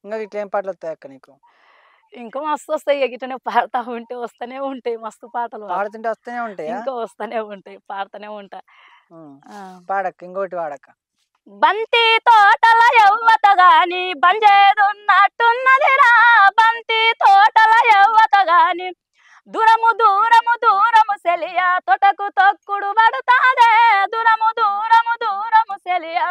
ఇంకా ఇట్లా ఏం పాటలు వస్తాయి అక్క నీకు? ఇంకా మస్తు వస్తాయి. ఇక ఇట్లనే పాడుతా ఉంటే వస్తూనే ఉంటాయి. మస్తు పాటలు పాడుతుంటే వస్తూనే ఉంటాయా? ఇంకా వస్తూనే ఉంటాయి. పాడుతూనే ఉంటా. ఆ! పాడక్క, ఇంకోటి పాడక్క. బంతి తోటల యవ్వత గాని బంజేదున్నట్టున్నదిరా, బంతి తోటల యవ్వత గాని దూరము దూరము దూరము సెలియా తొటకు తొక్కుడు పడుతాదే, దూరము దూరము దూరము సెలియా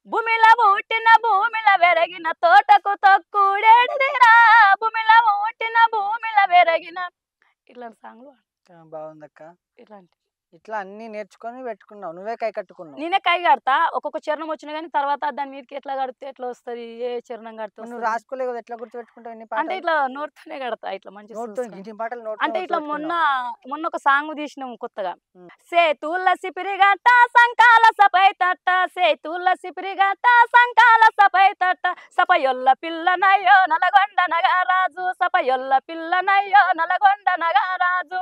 భూమిల పుట్టిన భూమిల వెరగిన తోటకు తొక్కుడేడిదిరా, భూమిల పుట్టిన భూమిల వెరగిన ఇట్లాంటి సాంగ్లు బాగుందక్క. ఇట్లాంటి ఇట్లా అన్ని నేర్చుకొని పెట్టుకున్నావు, నువ్వే కై కట్టుకున్నావు. నేనే కై కడతా. ఒక్కొక్క చరణం వచ్చినా కానీ తర్వాత దాని మీదకి ఎట్లా కడితే ఎట్లా వస్తుంది, ఏ చరణం కడితే నువ్వు వస్తది. రాసుకోలేవు కదా, ఎట్లా గుర్తు పెట్టుకుంటావు ఇన్ని అంటే పాటలు? ఇట్లా నోటితోనే కడతా. ఇట్లా మంచి నోట్తో ఇన్ని పాటలు నోట్తో అంటే ఇట్లా మొన్న పెట్టుకున్నావు. మొన్న ఒక సాంగ్ తీసినాం కొత్తగా. ఉమ్. సేతుల సిపిరిగట్ట సంకాల సపై తట్ట, సేతుల సిపిరిగట్ట సంకాల సపై తట్ట, సపయొల్ల పిల్లనయ్యో నలగొండ నగరాజు, సపయొల్ల పిల్లనయ్యో నలగొండ నగరాజు,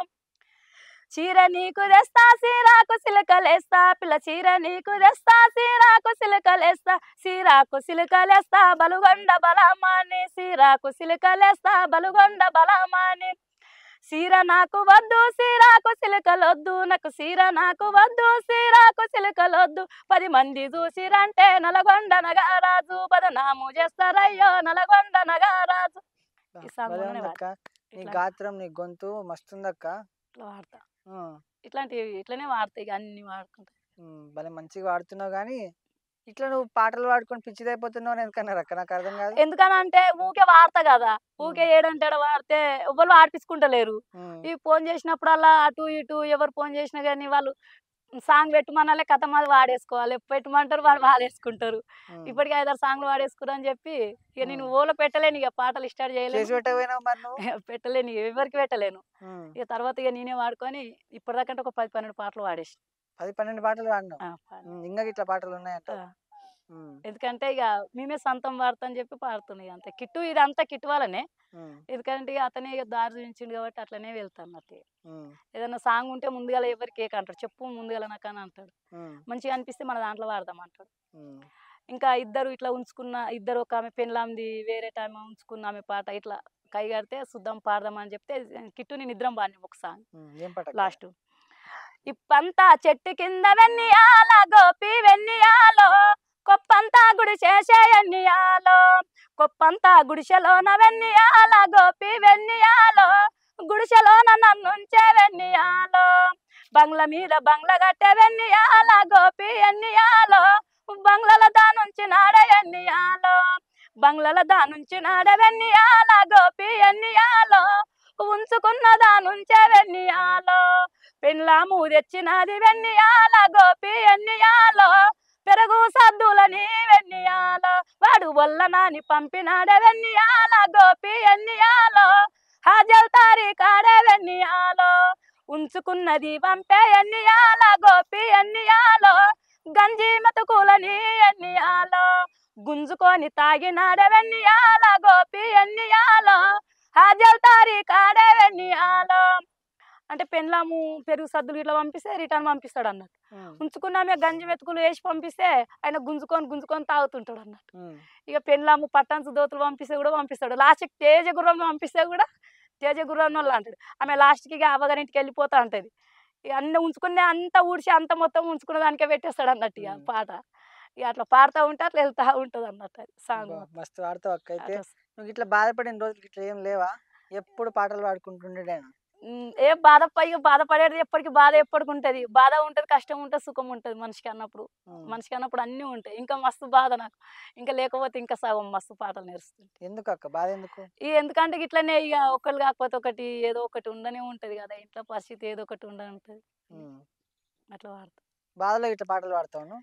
చీర నీకు తెస్తా సీరాకు సిలకలేస్తా, పిల్ల చీర నీకు తెస్తా సీరాకు సిలకలేస్తా, సీరాకు సిలకలేస్తా బలుగొండ బలమాని, సీరాకు సిలకలేస్తా బలుగొండ బలమాని, సీర నాకు వద్దు సీరాకు సిలకలొద్దు, నాకు సీర నాకు వద్దు సీరాకు సిలకలొద్దు, 10 మంది చూసిరంటే నలగొండ నగరాజు బదనాము చేస్తారయ్యో నలగొండ నగరాజు. ఈ సాంగ్ భలే ఉందక్క. నీ గాత్రం, నీ గొంతు మస్తుందక్క. ఇట్లా వాడతా. ఆ, ఇట్లాంటివి ఇట్లనే వాడతాయి. ఇక అన్ని వాడుకుంటా. భలే మంచిగా వాడుతున్నావు కానీ ఇట్లా నువ్వు పాటలు పాడుకొని పిచ్చిదైపోతున్నావు అని ఎందుకన్నారు అక్క? నాకు అర్థం కాదు. ఎందుకనంటే ఊకే వాడతా కదా, ఊకే ఏడంటే వాడితే ఎవ్వరు ఆడిపించుకుంటలేరు. ఉమ్, ఈ ఫోన్ చేసినప్పుడల్లా అటు ఇటు ఎవరు ఫోన్ చేసినా కానీ వాళ్ళు సాంగ్ పెట్టమనాలే, కథ మాది వాడేసుకోవాలి, పెట్టమంటారు వాడు వాడేసుకుంటారు. ఉమ్. ఇప్పటికి 5-6 సాంగ్లు వాడేసుకురు అని చెప్పి ఇక నేను ఓలో పెట్టలేను, ఇక పాటలు స్టార్ట్ చేసి చేయలేను, పెట్టకపోయినావు మరి నువ్వు? పెట్టలేను, ఇక ఎవరికి పెట్టలేను. ఉమ్. ఇక తర్వాత ఇక నేనే వాడుకొని ఇప్పటిదాకంటే ఒక 10-12 పాటలు వాడేసి 10-12 పాటలు పాడినావు. ఇంకా ఇట్లా పాటలు ఉన్నాయంట. ఎందుకంటే ఇక మేమే సొంతం పాడతా అని చెప్పి పాడుతున్నాయి అంతే. కిట్టు ఇదంతా కిట్టు వాళ్ళనే. ఎందుకంటే ఇక అతనే ఇక దారి చూపించిండు కాబట్టి అట్లనే వెళ్తాను అన్నట్టు. ఏదైనా సాంగ్ ఉంటే ముందుగా ఎవరికి కేక్ అంటాడు, చెప్పు ముందుగా నాకు అని అంటాడు. మంచిగా అనిపిస్తే మన దాంట్లో వాడదాం అంటాడు. ఇంకా ఇద్దరు ఇట్లా ఉంచుకున్న ఇద్దరు, ఒక ఆమె పెళ్ళాంది వేరే టైం ఉంచుకున్న ఆమె పాట ఇట్లా కై కడితే శుద్ధం పాడదాం అని చెప్తే కిట్టు నేను ఇద్దరం పాడినాం ఒక సాంగ్ లాస్ట్. ఇప్పంతా చెట్టు కింద వెన్నియాల గోపి వెన్నియాలో, కొప్పంతా గుడిసేసే ఎన్నియాలో, కొప్పంతా గుడిసెలోన వెన్నియాల గోపి వెన్నియాలో, గుడిసెలోన నన్నుంచే వెన్నియాలో, బంగ్ల మీద బంగ్ల కట్టే వెన్నియాల గోపి ఎన్నియాలో, బంగ్లల దానుంచి నాడే ఎన్నియాలో, బంగ్లల దానుంచి నాడే వెన్నియాల గోపి ఎన్నియాలో, ఉంచుకున్న దానుంచే వెన్నియాలో, పెళ్ళాము తెచ్చినది వెన్నియాల గోపి ఎన్నియాలో, పెరుగు సద్దులని వెన్నియాలో, వాడు వల్ల నాని పంపినాడే వెన్నియాల గోపి ఎన్నియాలో, హాజల్ తారీ కాడే వెన్నియాలో, ఉంచుకున్నది పంపే ఎన్నియాల గోపి ఎన్నియాలో, గంజి మెతుకులని ఎన్నియాలో, గుంజుకొని తాగినాడే వెన్నియాల గోపి ఎన్నియాలో, హాజల్ తారీ కాడే వెన్నియాలో. అంటే పెళ్ళాము పెరుగు సద్దులు ఇట్లా పంపిస్తే రిటర్న్ పంపిస్తాడు అన్నట్టు. ఉంచుకున్నామే గంజి మెతుకులు వేసి పంపిస్తే ఆయన గుంజుకొని గుంజుకొని తాగుతుంటాడు అన్నట్టు. ఇక పెళ్ళాము పట్టణసు దోతులు పంపిస్తే కూడా పంపిస్తాడు. లాస్ట్కి తేజ గుర్రం పంపిస్తే కూడా తేజ గుర్రం వాళ్ళు అంటాడు. ఆమె లాస్ట్కి ఇక అవ్వగారింటికి వెళ్ళిపోతా ఉంటుంది. ఇక అన్నీ ఉంచుకునే అంతా ఊడ్చి అంత మొత్తం ఉంచుకున్న దానికే పెట్టేస్తాడు అన్నట్టు ఇక పాట. ఇక అట్లా పాడుతూ ఉంటే అట్లా వెళ్తా ఉంటుంది అన్నట్టు అది సాంగ్. మస్తు పాడతావు అక్క. అయితే నువ్వు ఇట్లా బాధపడిన రోజులు ఇట్లా ఏం లేవా? ఎప్పుడు పాటలు పాడుకుంటుండేనా? ఏం బాధపడేది ఎప్పటికి బాధ ఎప్పటికి ఉంటుంది. బాధ ఉంటుంది, కష్టం ఉంటుంది, సుఖం ఉంటుంది. మనిషికి అన్నప్పుడు అన్నీ ఉంటాయి. ఇంకా మస్తు బాధ నాకు. ఇంకా లేకపోతే ఇంకా సగం మస్తు పాటలు నేర్చుకుంటే. ఎందుకు అక్క బాధ ఎందుకు? ఎందుకంటే ఇట్లనే ఇక ఒకళ్ళు కాకపోతే ఒకటి ఏదో ఒకటి ఉండనే ఉంటుంది కదా, ఇంట్లో పరిస్థితి ఏదో ఒకటి ఉండనే ఉంటుంది. అట్లా వాడతా. బాధలో ఇట్లా పాటలు పాడతావు?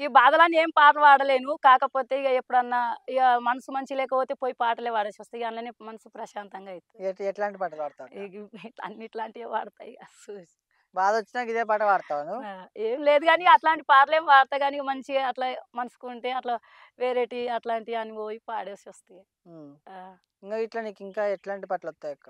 ఈ బాధలని ఏం పాటలు పాడలేను. కాకపోతే ఇక ఎప్పుడన్నా ఇక మనసు మంచి లేకపోతే పోయి పాటలే పాడేసి వస్తాయి. ఇక అందులోనే మనసు ప్రశాంతంగా అవుతుంది. ఎట్లాంటి పాటలు పాడతావు? అన్నిట్లాంటివి వాడతాయి. బాధ వచ్చినా ఇదే పాట పాడతావు? ఏం లేదు కానీ అట్లాంటి పాటలు ఏం పాడతా కానీ మంచిగా అట్లా మనసుకుంటే అట్లా వేరేటి అట్లాంటివి అని పోయి పాడేసి వస్తాయి. ఇంకా ఇట్లా నీకు ఇంకా ఎట్లాంటి పాటలు వస్తాయి అక్క?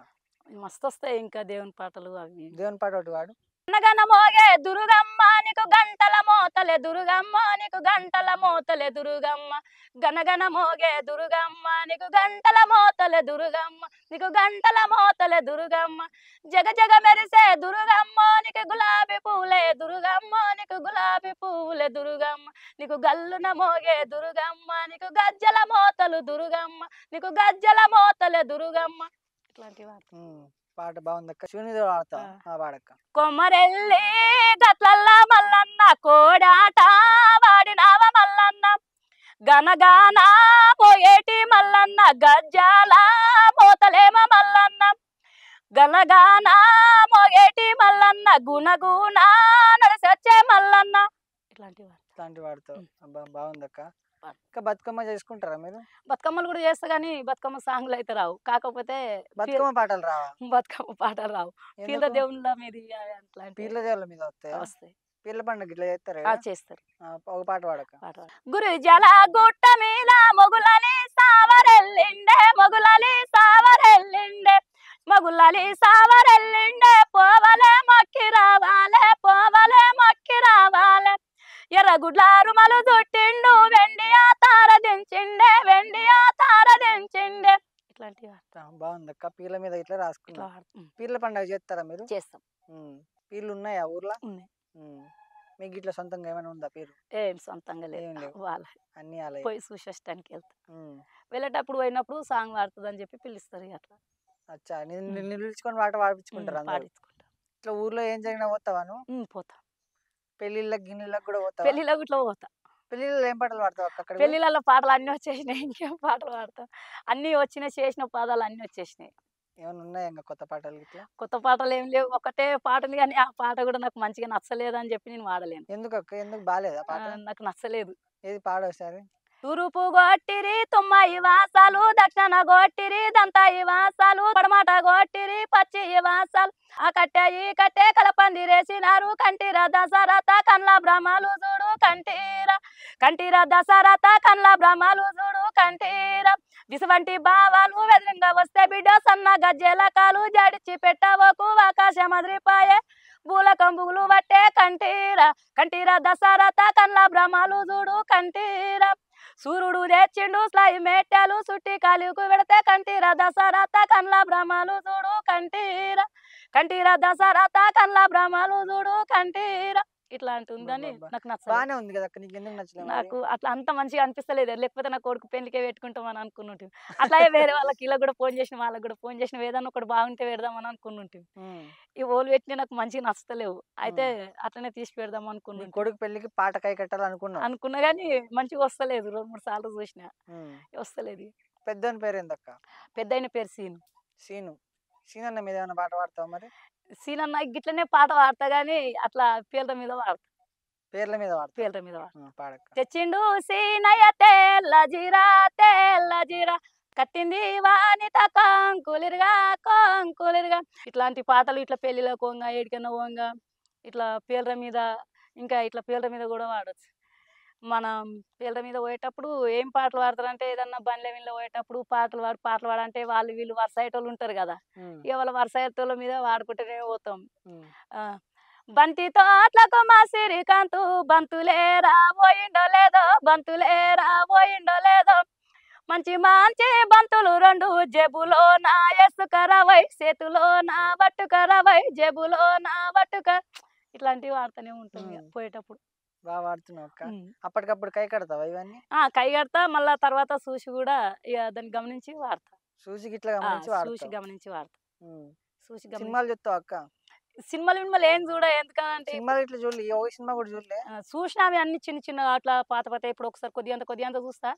మస్తు వస్తాయి ఇంకా దేవుని పాటలు. అవి దేవుని పాట ఒకటి వాడు. గనగన మోగే దుర్గమ్మ నీకు గంటల మోతలే దుర్గమ్మ నీకు గంటల మోతలే దుర్గమ్మ గనగన మోగే దుర్గమ్మ నీకు గంటల మోతలే దుర్గమ్మ నీకు గంటల మోతలే దుర్గమ్మ జగ జగ మెరిసే దుర్గమ్మ నీకు గులాబీ పూలే దుర్గమ్మ నీకు గులాబీ పూలే దుర్గమ్మ నీకు గల్లున మోగే దుర్గమ్మ నీకు గజ్జల మోతలు దుర్గమ్మ నీకు గజ్జల మోతలే దుర్గమ్మ ఇట్లాంటి పాట బాగుందక్క. శివునిది వాడతా పాడక్క. కొమ్మరెల్లి గట్లల్లా మల్లన్న కోడాట వాడినావ మల్లన్న గనగాన పోయేటి మల్లన్న గజ్జాల మోతలేమ మల్లన్న గనగాన మోయేటి మల్లన్న గుణగుణ నడిసొచ్చే మల్లన్న ఇట్లాంటి వాడతావు. బాగుందక్క. ఇంకా బతుకమ్మ చేసుకుంటారా మీరు? బతుకమ్మలు కూడా చేస్తా కానీ బతుకమ్మ సాంగ్లు అయితే రావు. కాకపోతే బతుకమ్మ పాటలు రావా? బతుకమ్మ పాటలు రావు. పీర్ల దేవుళ్ళ మీద పీర్ల దేవుళ్ళ మీద వస్తాయి. పీర్ల పండుగ ఇట్లా చేస్తారు చేస్తారు. ఒక పాట పాడక. గురు జల గుట్ట మీద మొగులని సావరెల్లిండే మొగులని సావరెల్లిండే మొగులని సావరెల్లిండే పోవలే మక్కి రావాలే పోవలే మక్కి రావాలే ఎర్రగుడ్ల రుమలు చుట్టిండు వెండి ఆ తార దించిండే వెండి ఆ తార దించిండే ఇట్లాంటివి బాగుందక్క. పీర్ల మీద ఇట్లా రాసుకున్నా. పీర్ల పండుగ చేస్తారా మీరు? చేస్తాం. పీర్లు ఉన్నాయా ఊర్లో? ఉన్నాయి. మీకు ఇట్లా సొంతంగా ఏమైనా ఉందా పేరు? ఏం సొంతంగా లేదు. వాళ్ళ అన్ని అలా పోయి చూసేటానికి వెళ్తాం. వెళ్ళేటప్పుడు పోయినప్పుడు సాంగ్ పాడుతుంది అని చెప్పి పిలుస్తారు. అట్లా అచ్చా నిలుచుకొని పాట పాడించుకుంటారు. పాడించుకుంటారు. ఇట్లా ఊర్లో ఏం జరిగినా పోతావా నువ్వు? పోతా. పెళ్లిళ్ళకి గిన్నెలకు కూడా పోతావా? పెళ్లిళ్ళకి ఇట్లా పోతా. పెళ్లిళ్ళలో ఏం పాటలు పాడతావు అక్కడ? పెళ్లిళ్ళలో పాటలు అన్ని వచ్చేసినాయి. ఇంకేం పాటలు పాడతాం? అన్ని వచ్చినాయి. చేసిన పాదాలు అన్ని వచ్చేసినాయి. ఏమైనా ఉన్నాయా ఇంకా కొత్త పాటలు? ఇట్లా కొత్త పాటలు ఏం లేవు. ఒకటే పాట ఉంది కానీ ఆ పాట కూడా నాకు మంచిగా నచ్చలేదు అని చెప్పి నేను వాడలేను. ఎందుకు అక్క? ఎందుకు బాగాలేదా పాట? నాకు నచ్చలేదు. ఏది పాడ ఒకసారి. తూర్పు గొట్టిరి తుమ్మాయి వాసాలు దక్షిణ గొట్టిరి దంతాయి వాసాలు పడమాట గొట్టిరి పచ్చి వాసాలు ఆ కట్టె ఈ కట్టె కలపందిరేసినారు కంటిర దసరత కండ్ల బ్రహ్మలు చూడు కంటిర దసరత కండ్ల బ్రహ్మలు చూడు కంటిర విసువంటి భావాలు వెదరంగా వస్తే బిడ్డ సన్న గజ్జెల కాలు జడిచి పెట్టవకు ఆకాశం అదిరిపాయే పూల కంబులు పట్టే కంటిర దసరత కండ్ల బ్రహ్మలు చూడు కంటిర సూర్యుడు తెచ్చిండు స్లై మెట్టెలు సుట్టి కాలుకు పెడితే కంటిర దసరత కండ్ల బ్రహ్మలు చూడు కంటిర దసరత కండ్ల బ్రహ్మలు చూడు కంటిర ఇట్లాంటి ఉందని నాకు బాగానే ఉంది కదా. నీకు ఎందుకు నచ్చలేదు? నాకు అట్లా అంత మంచిగా అనిపిస్తలేదు. లేకపోతే నా కొడుకు పెళ్లికే పెట్టుకుంటామని అనుకున్నట్టు. అట్లాగే వేరే వాళ్ళకి ఇలా కూడా ఫోన్ చేసిన వాళ్ళకి కూడా ఫోన్ చేసిన ఏదన్నా ఒకటి బాగుంటే పెడదామని అనుకున్నట్టు. ఈ ఓలు పెట్టిన నాకు మంచిగా నచ్చలేవు. అయితే అట్లనే తీసి పెడదాం అనుకున్నాను. కొడుకు పెళ్లికి పాట కై కట్టాలనుకున్నా అనుకున్నా కానీ మంచిగా వస్తలేదు. 2-3 సార్లు చూసిన వస్తలేదు. పెద్ద పేరు ఏందక్క? పెద్ద పేరు సీను. సీనన్న మీద ఏమైనా పాట పాడతావు మరి? సీనన్న గిట్లనే పాట పాడతా గానీ అట్లా పేర్ల మీద వాడతా. పేర్ల మీద పాడక. తెచ్చిండు సీనయ్య తెల్ల జీరా కట్టింది వానిత కాంకులిరుగా ఇట్లాంటి పాటలు ఇట్లా పెళ్లిలో పోంగా ఏడికన్నా పోంగా ఇట్లా పేర్ల మీద ఇంకా ఇట్లా పేర్ల మీద కూడా వాడచ్చు. మనం పేర్ల మీద పోయేటప్పుడు ఏం పాటలు పాడతారంటే ఏదన్నా బండ్ల మీద పోయేటప్పుడు పాటలు పాడంటే వాళ్ళు వీళ్ళు వరుసయ్యేటోళ్ళు ఉంటారు కదా. ఇక వాళ్ళ వరుసయ్యేటోళ్ళ మీద వాడుకుంటూనే పోతాం. బంతి తోటలకు మా సిరికాంతు బంతులేరా పోయిండో లేదో మంచి బంతులు 2 జేబులో నా ఎసుకరవై చేతులో నా పట్టుకరవై జేబులో నా పట్టుక ఇట్లాంటివి వాడుతూనే ఉంటాం పోయేటప్పుడు. బాగా వాడుతున్నావు అక్క. అప్పటికప్పుడు కై కడతావా ఇవన్నీ? కై కడతా. మళ్ళా తర్వాత చూసి కూడా ఇక దాన్ని గమనించి వాడతా. చూసి గమనించి వాడతా. సినిమాలు చూస్తావు అక్క? సినిమాలు ఏం చూడ. ఎందుకంటే సినిమాలు ఇట్లా చూడలే. ఏ సినిమా కూడా చూడలే. చూసినా అవి అన్ని చిన్న అట్లా పాత ఇప్పుడు ఒకసారి కొద్దిగా చూస్తా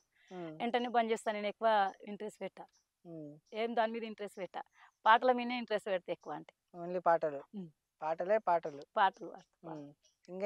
వెంటనే బంద్ చేస్తా. నేను ఎక్కువ ఇంట్రెస్ట్ పెట్టా. ఏం దాని మీద ఇంట్రెస్ట్ పెట్టా. పాటల మీద ఇంట్రెస్ట్ పెడతా ఎక్కువ. అంటే ఓన్లీ పాటలు.